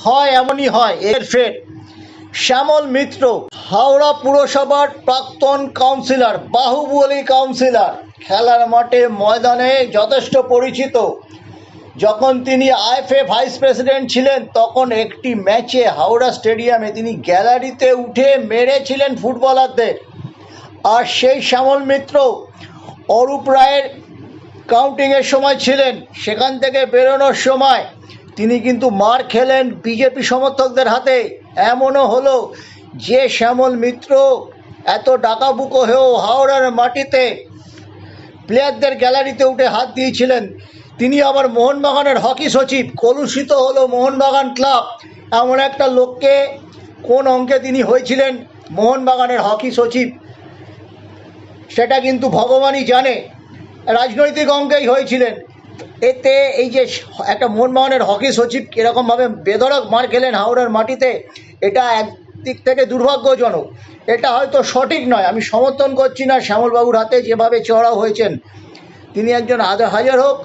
হয় এমনই হয়। এর ফের শ্যামল মিত্র, হাওড়া পুরসভার প্রাক্তন কাউন্সিলর, বাহুবলী কাউন্সিলর, খেলার মাঠে ময়দানে যথেষ্ট পরিচিত। যখন তিনি আইএফএ ভাইস প্রেসিডেন্ট ছিলেন তখন একটি ম্যাচে হাওড়া স্টেডিয়ামে তিনি গ্যালারিতে উঠে মেরেছিলেন ফুটবলারদের। আর সেই শ্যামল মিত্র অরূপ রায়ের কাউন্টিংয়ের সময় ছিলেন। সেখান থেকে বেরোনোর সময় তিনি কিন্তু মার খেলেন বিজেপি সমর্থকদের হাতে। এমনও হলো যে শ্যামল মিত্র এত ডাকাবুকো হয়েও হাওড়ার মাটিতে প্লেয়ারদের গ্যালারিতে উঠে হাত দিয়েছিলেন। তিনি আবার মোহনবাগানের হকি সচিব। কলুষিত হলো মোহনবাগান ক্লাব। এমন একটা লোককে কোন অঙ্কে তিনি হয়েছিলেন মোহনবাগানের হকি সচিব সেটা কিন্তু ভগবানই জানে। রাজনৈতিক অঙ্কেই হয়েছিলেন। এতে এই যে একটা মোহনবাগানের হকি সচিব এরকমভাবে বেধড়ক মার খেলেন হাওড়ার মাটিতে, এটা একদিক থেকে দুর্ভাগ্যজনক। এটা হয়তো সঠিক নয়, আমি সমর্থন করছি না শ্যামলবাবুর হাতে যেভাবে চড়াও হয়েছেন। তিনি একজন হাজার হোক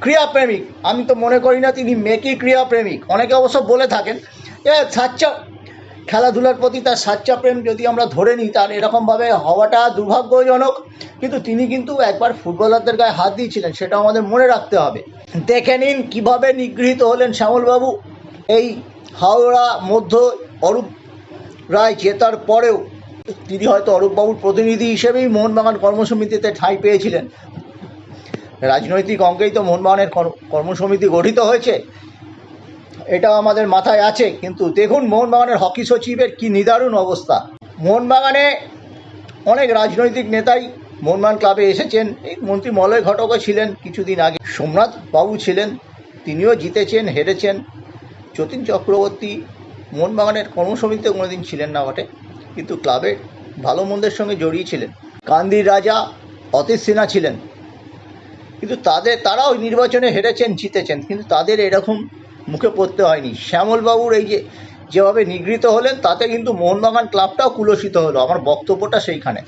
ক্রীড়াপ্রেমিক, আমি তো মনে করি না তিনি মেকি ক্রীড়াপ্রেমিক। অনেকে অবশ্য বলে থাকেন সাচ্চা খেলাধুলার প্রতি তার সাচ্চা প্রেম যদি আমরা ধরে নিই, তার এরকমভাবে হওয়াটা দুর্ভাগ্যজনক। কিন্তু তিনি কিন্তু একবার ফুটবলারদের গায়ে হাত দিয়েছিলেন, সেটা আমাদের মনে রাখতে হবে। দেখে নিন কীভাবে নিগৃহীত হলেন শ্যামলবাবু। এই হাওড়া মধ্য অরূপ রায় জেতার পরেও তিনি হয়তো অরূপবাবুর প্রতিনিধি হিসেবেই মোহনবাগান কর্মসমিতিতে ঠাঁই পেয়েছিলেন। রাজনৈতিক অঙ্কেই তো মোহনবাগানের কর্মসমিতি গঠিত হয়েছে, এটাও আমাদের মাথায় আছে। কিন্তু দেখুন মোহনবাগানের হকি সচিবের কি নিদারুণ অবস্থা। মোহনবাগানে অনেক রাজনৈতিক নেতাই মোহনবাগান ক্লাবে এসেছেন। এই মন্ত্রী মলয় ঘটকও ছিলেন কিছুদিন আগে, সোমনাথ বাবু ছিলেন, তিনিও জিতেছেন হেরেছেন। যতীন চক্রবর্তী মোহনবাগানের কর্মসমিতিতে কোনোদিন ছিলেন না বটে, কিন্তু ক্লাবের ভালো মন্দের সঙ্গে জড়িয়েছিলেন। কান্দির রাজা অতীশ সিনহা ছিলেন, কিন্তু তারাও নির্বাচনে হেরেছেন জিতেছেন, কিন্তু তাদের এরকম মুখে পড়তে হয়নি। শ্যামলবাবুর এই যেভাবে নিগৃহীত হলেন তাতে কিন্তু মোহনবাগান ক্লাবটাও কুলসিত হলো। আমার বক্তব্যটা সেইখানে।